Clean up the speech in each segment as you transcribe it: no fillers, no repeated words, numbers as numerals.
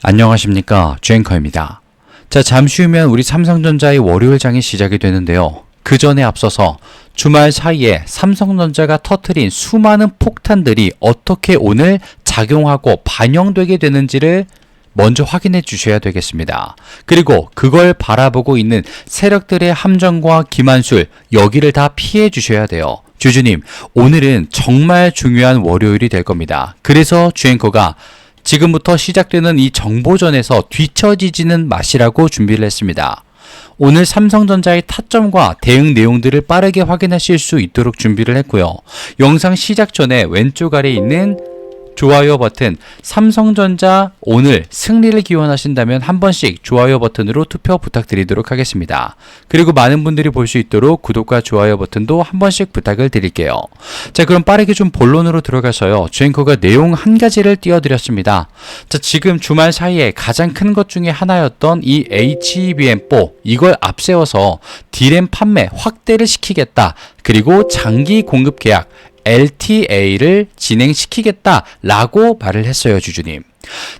안녕하십니까, 주앵커입니다. 자, 잠시 후면 우리 삼성전자의 월요일장이 시작이 되는데요. 그 전에 앞서서 주말 사이에 삼성전자가 터뜨린 수많은 폭탄들이 어떻게 오늘 작용하고 반영되게 되는지를 먼저 확인해 주셔야 되겠습니다. 그리고 그걸 바라보고 있는 세력들의 함정과 기만술, 여기를 다 피해 주셔야 돼요. 주주님, 오늘은 정말 중요한 월요일이 될 겁니다. 그래서 주앵커가 지금부터 시작되는 이 정보전에서 뒤처지지는 마시라고 준비를 했습니다. 오늘 삼성전자의 타점과 대응 내용들을 빠르게 확인하실 수 있도록 준비를 했고요. 영상 시작 전에 왼쪽 아래에 있는 좋아요 버튼, 삼성전자 오늘 승리를 기원하신다면 한 번씩 좋아요 버튼으로 투표 부탁드리도록 하겠습니다. 그리고 많은 분들이 볼 수 있도록 구독과 좋아요 버튼도 한 번씩 부탁을 드릴게요. 자, 그럼 빠르게 좀 본론으로 들어가서요. 주앵커가 내용 한 가지를 띄워드렸습니다. 자, 지금 주말 사이에 가장 큰 것 중에 하나였던 이 HBM4, 이걸 앞세워서 D램 판매 확대를 시키겠다. 그리고 장기 공급 계약 LTA를 진행시키겠다라고 말을 했어요, 주주님.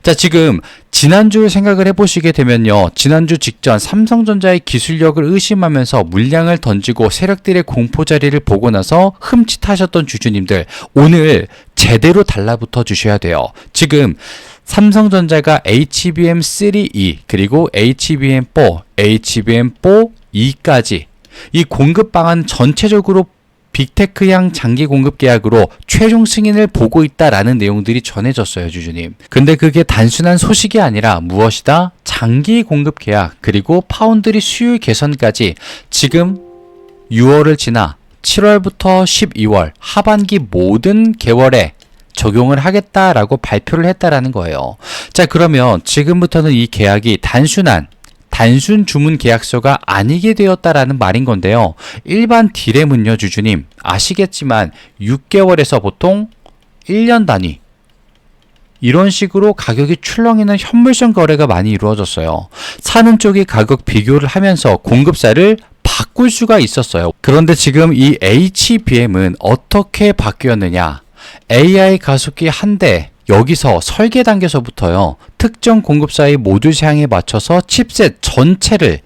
자, 지금 지난주 생각을 해보시게 되면요, 지난주 직전 삼성전자의 기술력을 의심하면서 물량을 던지고 세력들의 공포 자리를 보고 나서 흠칫하셨던 주주님들, 오늘 제대로 달라붙어 주셔야 돼요. 지금 삼성전자가 HBM3E 그리고 HBM4, HBM4E까지 이 공급 방안 전체적으로 빅테크향 장기 공급 계약으로 최종 승인을 보고 있다라는 내용들이 전해졌어요, 주주님. 근데 그게 단순한 소식이 아니라 무엇이다? 장기 공급 계약 그리고 파운드리 수율 개선까지 지금 6월을 지나 7월부터 12월 하반기 모든 개월에 적용을 하겠다라고 발표를 했다라는 거예요. 자, 그러면 지금부터는 이 계약이 단순 주문 계약서가 아니게 되었다라는 말인 건데요. 일반 D램은요, 주주님 아시겠지만 6개월에서 보통 1년 단위 이런 식으로 가격이 출렁이는 현물성 거래가 많이 이루어졌어요. 사는 쪽이 가격 비교를 하면서 공급사를 바꿀 수가 있었어요. 그런데 지금 이 HBM은 어떻게 바뀌었느냐? AI 가속기 한 대, 여기서 설계 단계에서부터요, 특정 공급사의 모듈 사양에 맞춰서 칩셋 전체를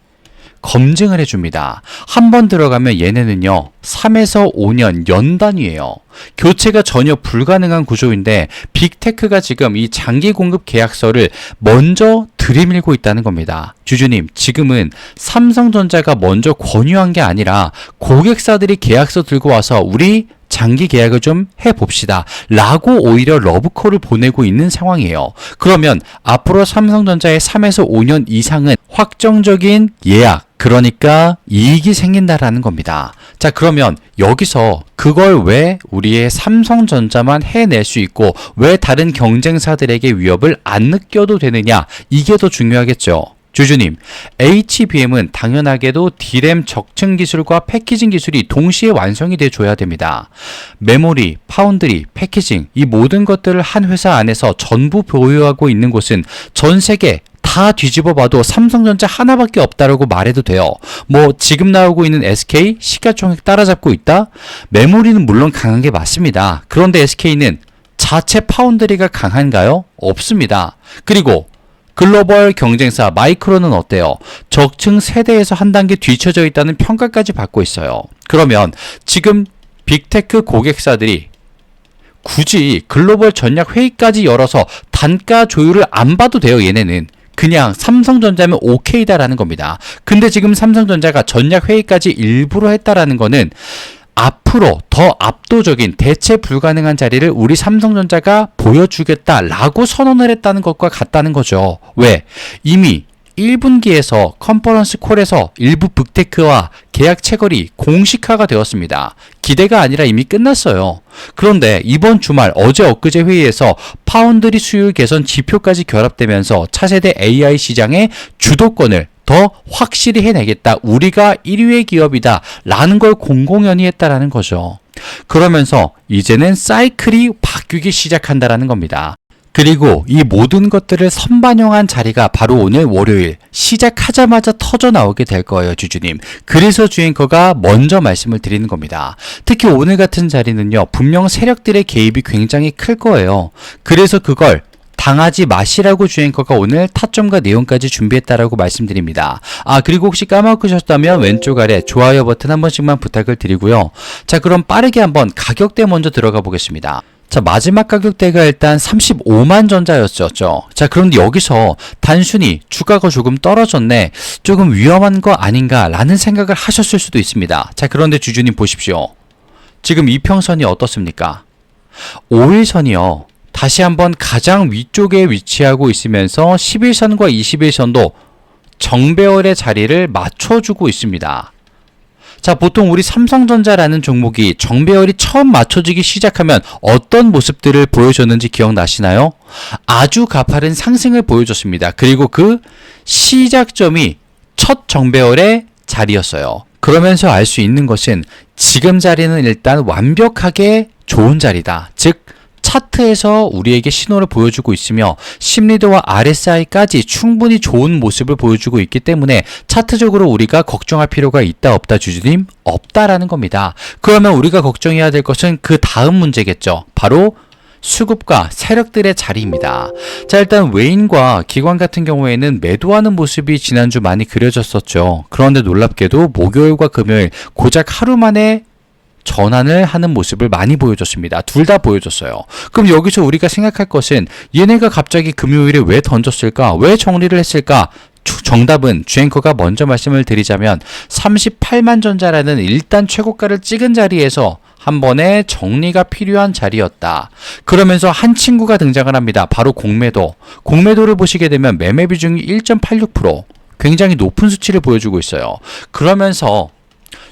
검증을 해줍니다. 한 번 들어가면 얘네는요 3에서 5년 연 단위예요. 교체가 전혀 불가능한 구조인데 빅테크가 지금 이 장기 공급 계약서를 먼저 들이밀고 있다는 겁니다. 주주님, 지금은 삼성전자가 먼저 권유한 게 아니라 고객사들이 계약서 들고 와서 우리 장기 계약을 좀 해봅시다 라고 오히려 러브콜을 보내고 있는 상황이에요. 그러면 앞으로 삼성전자의 3에서 5년 이상은 확정적인 예약, 그러니까 이익이 생긴다라는 겁니다. 자, 그러면 여기서 그걸 왜 우리의 삼성전자만 해낼 수 있고 왜 다른 경쟁사들에게 위협을 안 느껴도 되느냐, 이게 더 중요하겠죠. 주주님, HBM은 당연하게도 D램 적층 기술과 패키징 기술이 동시에 완성이 돼줘야 됩니다. 메모리, 파운드리, 패키징, 이 모든 것들을 한 회사 안에서 전부 보유하고 있는 곳은 전 세계 다 뒤집어 봐도 삼성전자 하나밖에 없다라고 말해도 돼요. 뭐 지금 나오고 있는 SK, 시가총액 따라잡고 있다? 메모리는 물론 강한 게 맞습니다. 그런데 SK는 자체 파운드리가 강한가요? 없습니다. 그리고 글로벌 경쟁사 마이크론은 어때요? 적층 세대에서 한 단계 뒤처져 있다는 평가까지 받고 있어요. 그러면 지금 빅테크 고객사들이 굳이 글로벌 전략 회의까지 열어서 단가 조율을 안 봐도 돼요. 얘네는 그냥 삼성전자면 오케이다라는 겁니다. 근데 지금 삼성전자가 전략 회의까지 일부러 했다라는 거는 앞으로 더 압도적인 대체 불가능한 자리를 우리 삼성전자가 보여주겠다라고 선언을 했다는 것과 같다는 거죠. 왜? 이미 1분기에서 컨퍼런스 콜에서 일부 빅테크와 계약 체결이 공식화가 되었습니다. 기대가 아니라 이미 끝났어요. 그런데 이번 주말 어제 엊그제 회의에서 파운드리 수율 개선 지표까지 결합되면서 차세대 AI 시장의 주도권을 더 확실히 해내겠다. 우리가 1위의 기업이다. 라는 걸 공공연히 했다라는 거죠. 그러면서 이제는 사이클이 바뀌기 시작한다라는 겁니다. 그리고 이 모든 것들을 선반영한 자리가 바로 오늘 월요일 시작하자마자 터져 나오게 될 거예요, 주주님. 그래서 주앵커가 먼저 말씀을 드리는 겁니다. 특히 오늘 같은 자리는요, 분명 세력들의 개입이 굉장히 클 거예요. 그래서 그걸 당하지 마시라고 주앵커가 오늘 타점과 내용까지 준비했다라고 말씀드립니다. 그리고 혹시 까먹으셨다면 왼쪽 아래 좋아요 버튼 한 번씩만 부탁을 드리고요. 자, 그럼 빠르게 한번 가격대 먼저 들어가 보겠습니다. 자, 마지막 가격대가 일단 35만 전자였었죠. 자, 그런데 여기서 단순히 주가가 조금 떨어졌네, 조금 위험한 거 아닌가 라는 생각을 하셨을 수도 있습니다. 자, 그런데 주주님 보십시오. 지금 이평선이 어떻습니까? 5일선이요. 다시 한번 가장 위쪽에 위치하고 있으면서 11선과 21선도 정배열의 자리를 맞춰주고 있습니다. 자, 보통 우리 삼성전자라는 종목이 정배열이 처음 맞춰지기 시작하면 어떤 모습들을 보여줬는지 기억나시나요? 아주 가파른 상승을 보여줬습니다. 그리고 그 시작점이 첫 정배열의 자리였어요. 그러면서 알 수 있는 것은 지금 자리는 일단 완벽하게 좋은 자리다. 즉 차트에서 우리에게 신호를 보여주고 있으며 심리도와 RSI까지 충분히 좋은 모습을 보여주고 있기 때문에 차트적으로 우리가 걱정할 필요가 있다 없다 주주님? 없다라는 겁니다. 그러면 우리가 걱정해야 될 것은 그 다음 문제겠죠. 바로 수급과 세력들의 자리입니다. 자, 일단 외인과 기관 같은 경우에는 매도하는 모습이 지난주 많이 그려졌었죠. 그런데 놀랍게도 목요일과 금요일 고작 하루 만에 전환을 하는 모습을 많이 보여줬습니다. 둘 다 보여줬어요. 그럼 여기서 우리가 생각할 것은 얘네가 갑자기 금요일에 왜 던졌을까? 왜 정리를 했을까? 정답은 주앵커가 먼저 말씀을 드리자면 38만 전자라는 일단 최고가를 찍은 자리에서 한 번에 정리가 필요한 자리였다. 그러면서 한 친구가 등장을 합니다. 바로 공매도. 공매도를 보시게 되면 매매 비중이 1.86%, 굉장히 높은 수치를 보여주고 있어요. 그러면서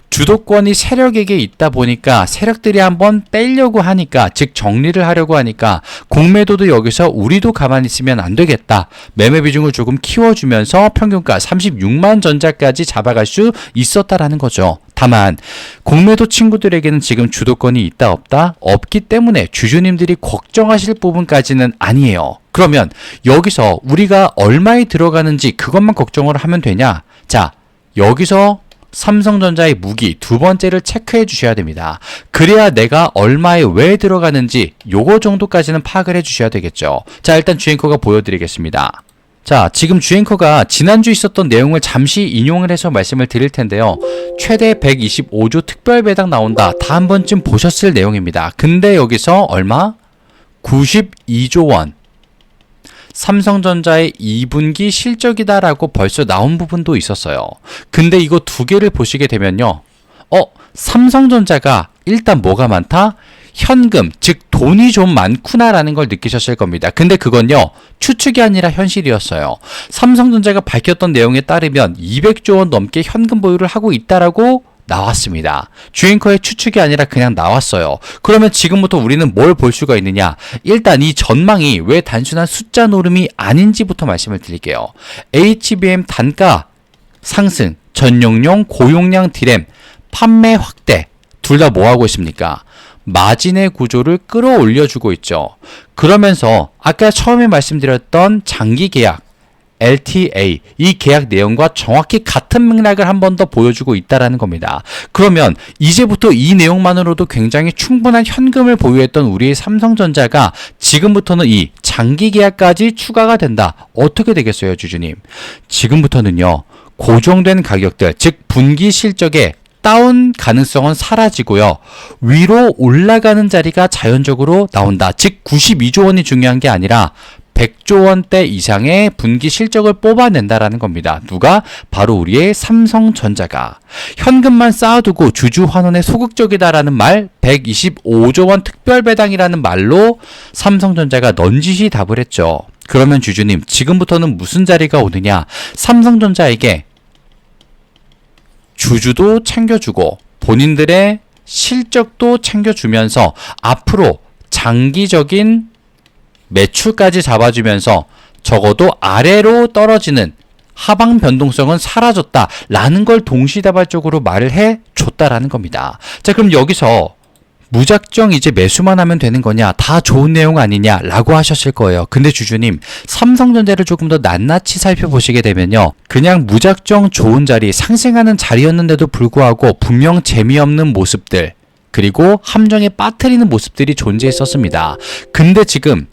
주도권이 세력에게 있다 보니까 세력들이 한번 떼려고 하니까, 즉 정리를 하려고 하니까 공매도도 여기서 우리도 가만히 있으면 안 되겠다. 매매 비중을 조금 키워주면서 평균가 36만 전자까지 잡아갈 수 있었다라는 거죠. 다만 공매도 친구들에게는 지금 주도권이 있다 없다? 없기 때문에 주주님들이 걱정하실 부분까지는 아니에요. 그러면 여기서 우리가 얼마에 들어가는지 그것만 걱정을 하면 되냐? 자, 여기서 삼성전자의 무기 두 번째를 체크해 주셔야 됩니다. 그래야 내가 얼마에 왜 들어가는지 요거 정도까지는 파악을 해 주셔야 되겠죠. 자, 일단 주앵커가 보여드리겠습니다. 자, 지금 주앵커가 지난주 있었던 내용을 잠시 인용을 해서 말씀을 드릴 텐데요. 최대 125조 특별 배당 나온다. 다 한 번쯤 보셨을 내용입니다. 근데 여기서 얼마? 92조 원. 삼성전자의 2분기 실적이다라고 벌써 나온 부분도 있었어요. 근데 이거 두 개를 보시게 되면요. 삼성전자가 일단 뭐가 많다? 현금, 즉 돈이 좀 많구나라는 걸 느끼셨을 겁니다. 근데 그건요, 추측이 아니라 현실이었어요. 삼성전자가 밝혔던 내용에 따르면 200조 원 넘게 현금 보유를 하고 있다라고 나왔습니다. 주앵커의 추측이 아니라 그냥 나왔어요. 그러면 지금부터 우리는 뭘 볼 수가 있느냐? 일단 이 전망이 왜 단순한 숫자 노름이 아닌지부터 말씀을 드릴게요. HBM 단가 상승, 전용용, 고용량 디램, 판매 확대, 둘 다 뭐 하고 있습니까? 마진의 구조를 끌어올려주고 있죠. 그러면서 아까 처음에 말씀드렸던 장기 계약, LTA, 이 계약 내용과 정확히 같은 맥락을 한 번 더 보여주고 있다는 겁니다. 그러면 이제부터 이 내용만으로도 굉장히 충분한 현금을 보유했던 우리의 삼성전자가 지금부터는 이 장기 계약까지 추가가 된다. 어떻게 되겠어요, 주주님? 지금부터는요, 고정된 가격들, 즉 분기 실적에 다운 가능성은 사라지고요. 위로 올라가는 자리가 자연적으로 나온다. 즉 92조 원이 중요한 게 아니라 100조 원대 이상의 분기 실적을 뽑아낸다라는 겁니다. 누가? 바로 우리의 삼성전자가. 현금만 쌓아두고 주주 환원에 소극적이다라는 말, 125조 원 특별배당이라는 말로 삼성전자가 넌지시 답을 했죠. 그러면 주주님, 지금부터는 무슨 자리가 오느냐? 삼성전자에게 주주도 챙겨주고 본인들의 실적도 챙겨주면서 앞으로 장기적인 매출까지 잡아주면서 적어도 아래로 떨어지는 하방 변동성은 사라졌다라는 걸 동시다발적으로 말을 해줬다라는 겁니다. 자, 그럼 여기서 무작정 이제 매수만 하면 되는 거냐? 다 좋은 내용 아니냐라고 하셨을 거예요. 근데 주주님, 삼성전자를 조금 더 낱낱이 살펴보시게 되면요, 그냥 무작정 좋은 자리, 상승하는 자리였는데도 불구하고 분명 재미없는 모습들, 그리고 함정에 빠뜨리는 모습들이 존재했었습니다. 근데 지금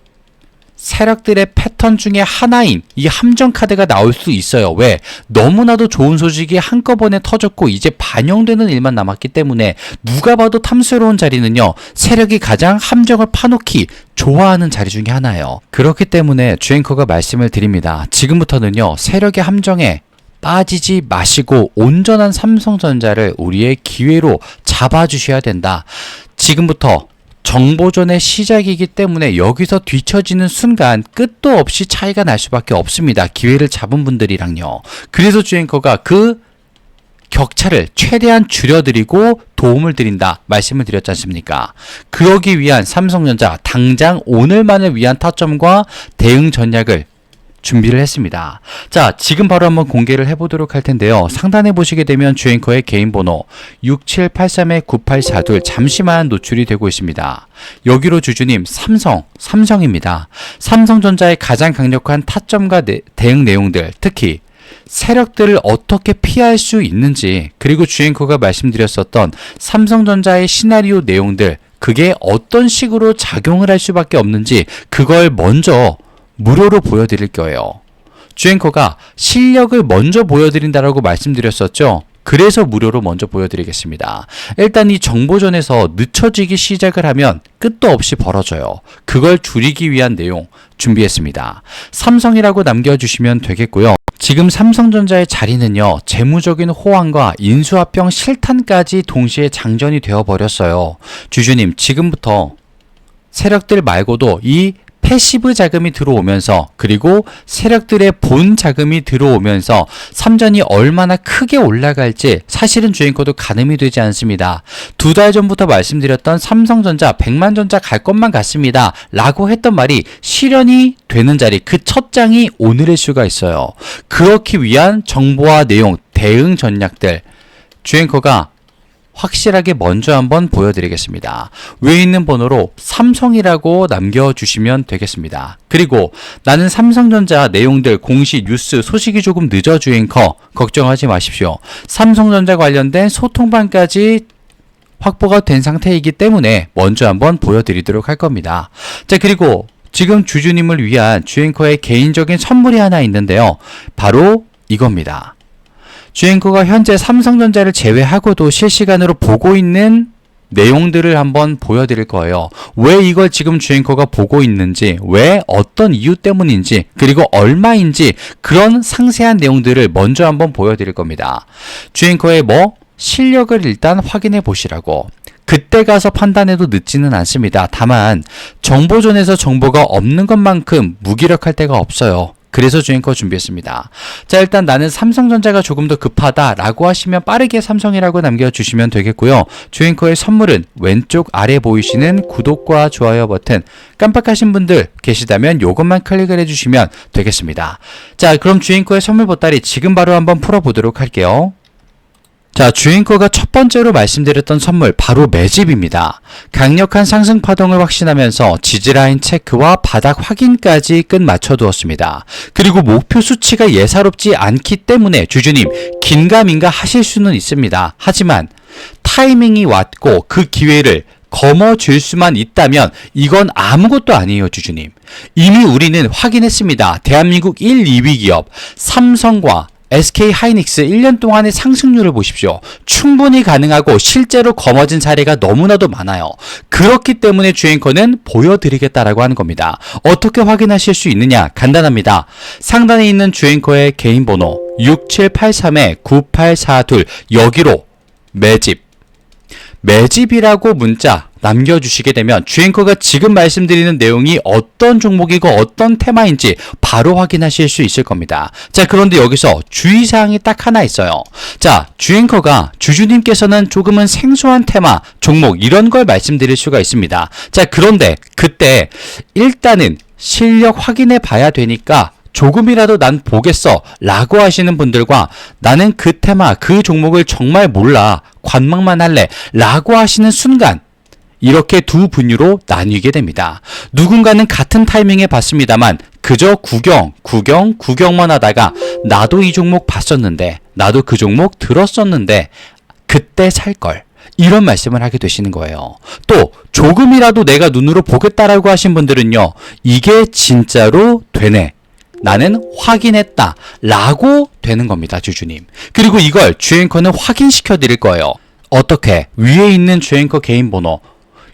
세력들의 패턴 중에 하나인 이 함정 카드가 나올 수 있어요. 왜? 너무나도 좋은 소식이 한꺼번에 터졌고 이제 반영되는 일만 남았기 때문에 누가 봐도 탐스러운 자리는요, 세력이 가장 함정을 파놓기 좋아하는 자리 중에 하나예요. 그렇기 때문에 주앵커가 말씀을 드립니다. 지금부터는요, 세력의 함정에 빠지지 마시고 온전한 삼성전자를 우리의 기회로 잡아주셔야 된다. 지금부터 정보전의 시작이기 때문에 여기서 뒤처지는 순간 끝도 없이 차이가 날 수밖에 없습니다. 기회를 잡은 분들이랑요. 그래서 주앵커가 그 격차를 최대한 줄여드리고 도움을 드린다 말씀을 드렸지 않습니까? 그러기 위한 삼성전자 당장 오늘만을 위한 타점과 대응 전략을 준비를 했습니다. 자, 지금 바로 한번 공개를 해보도록 할 텐데요. 상단에 보시게 되면 주앵커의 개인 번호 6783-9842 잠시만 노출이 되고 있습니다. 여기로 주주님 삼성입니다. 삼성전자의 가장 강력한 타점과 대응 내용들, 특히 세력들을 어떻게 피할 수 있는지, 그리고 주앵커가 말씀드렸었던 삼성전자의 시나리오 내용들, 그게 어떤 식으로 작용을 할 수밖에 없는지 그걸 먼저 무료로 보여드릴 거예요. 주앵커가 실력을 먼저 보여드린다라고 말씀드렸었죠. 그래서 무료로 먼저 보여드리겠습니다. 일단 이 정보전에서 늦춰지기 시작을 하면 끝도 없이 벌어져요. 그걸 줄이기 위한 내용 준비했습니다. 삼성이라고 남겨주시면 되겠고요. 지금 삼성전자의 자리는요, 재무적인 호황과 인수합병 실탄까지 동시에 장전이 되어버렸어요. 주주님, 지금부터 세력들 말고도 이 패시브 자금이 들어오면서, 그리고 세력들의 본 자금이 들어오면서 삼전이 얼마나 크게 올라갈지 사실은 주앵커도 가늠이 되지 않습니다. 2달 전부터 말씀드렸던 삼성전자 100만전자 갈 것만 같습니다 라고 했던 말이 실현이 되는 자리, 그 첫 장이 오늘일 수가 있어요. 그렇기 위한 정보와 내용, 대응 전략들 주앵커가 확실하게 먼저 한번 보여드리겠습니다. 위에 있는 번호로 삼성이라고 남겨주시면 되겠습니다. 그리고 나는 삼성전자 내용들, 공시, 뉴스, 소식이 조금 늦어 주앵커 걱정하지 마십시오. 삼성전자 관련된 소통방까지 확보가 된 상태이기 때문에 먼저 한번 보여드리도록 할 겁니다. 자, 그리고 지금 주주님을 위한 주앵커의 개인적인 선물이 하나 있는데요. 바로 이겁니다. 주앵커가 현재 삼성전자를 제외하고도 실시간으로 보고 있는 내용들을 한번 보여드릴 거예요. 왜 이걸 지금 주앵커가 보고 있는지, 왜 어떤 이유 때문인지, 그리고 얼마인지 그런 상세한 내용들을 먼저 한번 보여드릴 겁니다. 주앵커의 실력을 일단 확인해 보시라고. 그때 가서 판단해도 늦지는 않습니다. 다만 정보전에서 정보가 없는 것만큼 무기력할 때가 없어요. 그래서 주앵커 준비했습니다. 자, 일단 나는 삼성전자가 조금 더 급하다라고 하시면 빠르게 삼성이라고 남겨주시면 되겠고요. 주앵커의 선물은 왼쪽 아래 보이시는 구독과 좋아요 버튼, 깜빡하신 분들 계시다면 요것만 클릭을 해주시면 되겠습니다. 자, 그럼 주앵커의 선물 보따리 지금 바로 한번 풀어보도록 할게요. 자, 주앵커가 첫 번째로 말씀드렸던 선물 바로 매집입니다. 강력한 상승 파동을 확신하면서 지지라인 체크와 바닥 확인까지 끝 맞춰두었습니다. 그리고 목표 수치가 예사롭지 않기 때문에 주주님 긴가민가 하실 수는 있습니다. 하지만 타이밍이 왔고 그 기회를 거머쥘 수만 있다면 이건 아무것도 아니에요, 주주님. 이미 우리는 확인했습니다. 대한민국 1, 2위 기업 삼성과 SK 하이닉스 1년 동안의 상승률을 보십시오. 충분히 가능하고 실제로 거머쥔 사례가 너무나도 많아요. 그렇기 때문에 주앵커는 보여드리겠다라고 하는 겁니다. 어떻게 확인하실 수 있느냐? 간단합니다. 상단에 있는 주앵커의 개인 번호 6783-9842 여기로 매집이라고 문자 남겨주시게 되면 주앵커가 지금 말씀드리는 내용이 어떤 종목이고 어떤 테마인지 바로 확인하실 수 있을 겁니다. 자, 그런데 여기서 주의사항이 딱 하나 있어요. 자, 주앵커가 주주님께서는 조금은 생소한 테마, 종목 이런 걸 말씀드릴 수가 있습니다. 자, 그런데 그때 일단은 실력 확인해 봐야 되니까 조금이라도 난 보겠어 라고 하시는 분들과 나는 그 테마, 그 종목을 정말 몰라, 관망만 할래 라고 하시는 순간 이렇게 두 분류로 나뉘게 됩니다. 누군가는 같은 타이밍에 봤습니다만 그저 구경만 하다가 나도 이 종목 봤었는데, 나도 그 종목 들었었는데 그때 살걸, 이런 말씀을 하게 되시는 거예요. 또 조금이라도 내가 눈으로 보겠다라고 하신 분들은요. 이게 진짜로 되네. 나는 확인했다 라고 되는 겁니다. 주주님. 그리고 이걸 주앵커는 확인시켜 드릴 거예요. 어떻게? 위에 있는 주앵커 개인 번호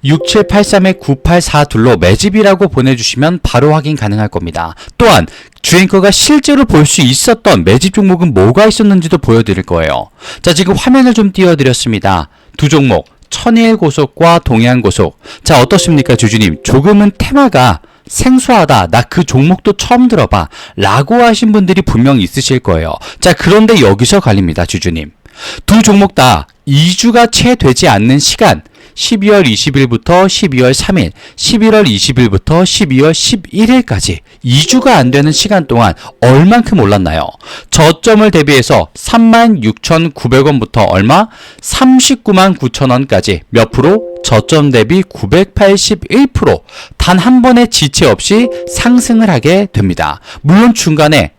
6783-9842로 매집이라고 보내주시면 바로 확인 가능할 겁니다. 또한 주앵커가 실제로 볼 수 있었던 매집 종목은 뭐가 있었는지도 보여드릴 거예요. 자, 지금 화면을 좀 띄워드렸습니다. 두 종목, 천일고속과 동해안고속. 자, 어떻습니까 주주님? 조금은 테마가 생소하다. 나 그 종목도 처음 들어봐. 라고 하신 분들이 분명 있으실 거예요. 자, 그런데 여기서 갈립니다 주주님. 두 종목 다 2주가 채 되지 않는 시간 12월 20일부터 12월 3일, 11월 20일부터 12월 11일까지 2주가 안 되는 시간 동안 얼만큼 올랐나요? 저점을 대비해서 36,900원부터 얼마? 399,900원까지 몇 프로? 저점 대비 981% 단 한 번의 지체 없이 상승을 하게 됩니다. 물론 중간에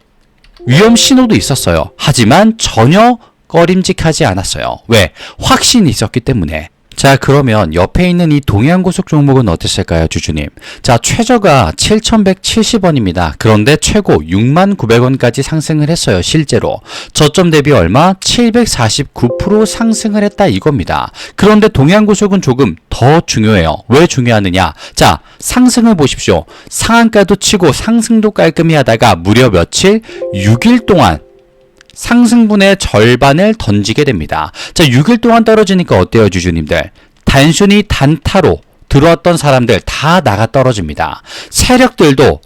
위험 신호도 있었어요. 하지만 전혀 꺼림직하지 않았어요. 왜? 확신이 있었기 때문에. 자, 그러면 옆에 있는 이 동해안고속 종목은 어땠을까요, 주주님? 자, 최저가 7,170원입니다. 그런데 최고 69,000원까지 상승을 했어요, 실제로. 저점 대비 얼마? 749% 상승을 했다 이겁니다. 그런데 동해안고속은 조금 더 중요해요. 왜 중요하느냐? 자, 상승을 보십시오. 상한가도 치고 상승도 깔끔히 하다가 무려 며칠? 6일 동안 상승분의 절반을 던지게 됩니다. 자, 6일 동안 떨어지니까 어때요, 주주님들? 단순히 단타로 들어왔던 사람들 다 나가 떨어집니다. 세력들도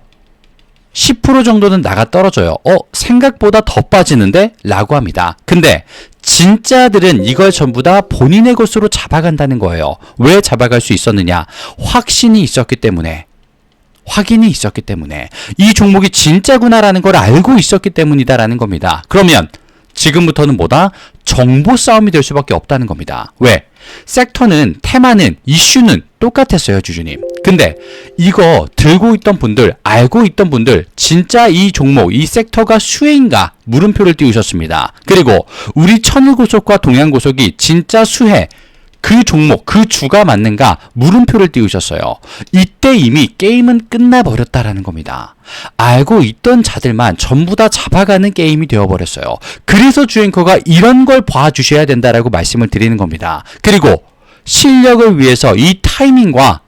10% 정도는 나가 떨어져요. 생각보다 더 빠지는데? 라고 합니다. 근데 진짜들은 이걸 전부 다 본인의 것으로 잡아간다는 거예요. 왜 잡아갈 수 있었느냐? 확신이 있었기 때문에. 확인이 있었기 때문에 이 종목이 진짜구나라는 걸 알고 있었기 때문이다라는 겁니다. 그러면 지금부터는 뭐다? 정보 싸움이 될 수밖에 없다는 겁니다. 왜? 섹터는, 테마는, 이슈는 똑같았어요, 주주님. 근데 이거 들고 있던 분들, 알고 있던 분들 진짜 이 종목, 이 섹터가 수혜인가? 물음표를 띄우셨습니다. 그리고 우리 천일고속과 동해안고속이 진짜 수혜, 그 종목, 그 주가 맞는가? 물음표를 띄우셨어요. 이때 이미 게임은 끝나버렸다라는 겁니다. 알고 있던 자들만 전부 다 잡아가는 게임이 되어버렸어요. 그래서 주앵커가 이런 걸 봐주셔야 된다라고 말씀을 드리는 겁니다. 그리고 실력을 위해서 이 타이밍과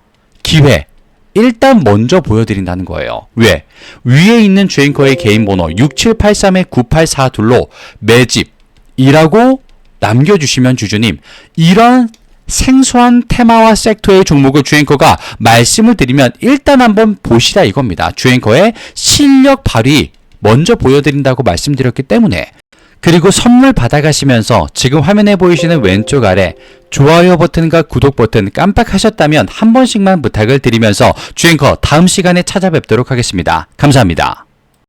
기회, 일단 먼저 보여드린다는 거예요. 왜? 위에 있는 주앵커의 개인 번호 6783-9842로 매집이라고 남겨주시면 주주님, 이런 생소한 테마와 섹터의 종목을 주앵커가 말씀을 드리면 일단 한번 보시라 이겁니다. 주앵커의 실력 발휘 먼저 보여드린다고 말씀드렸기 때문에. 그리고 선물 받아가시면서 지금 화면에 보이시는 왼쪽 아래 좋아요 버튼과 구독 버튼 깜빡하셨다면 한 번씩만 부탁을 드리면서 주앵커 다음 시간에 찾아뵙도록 하겠습니다. 감사합니다.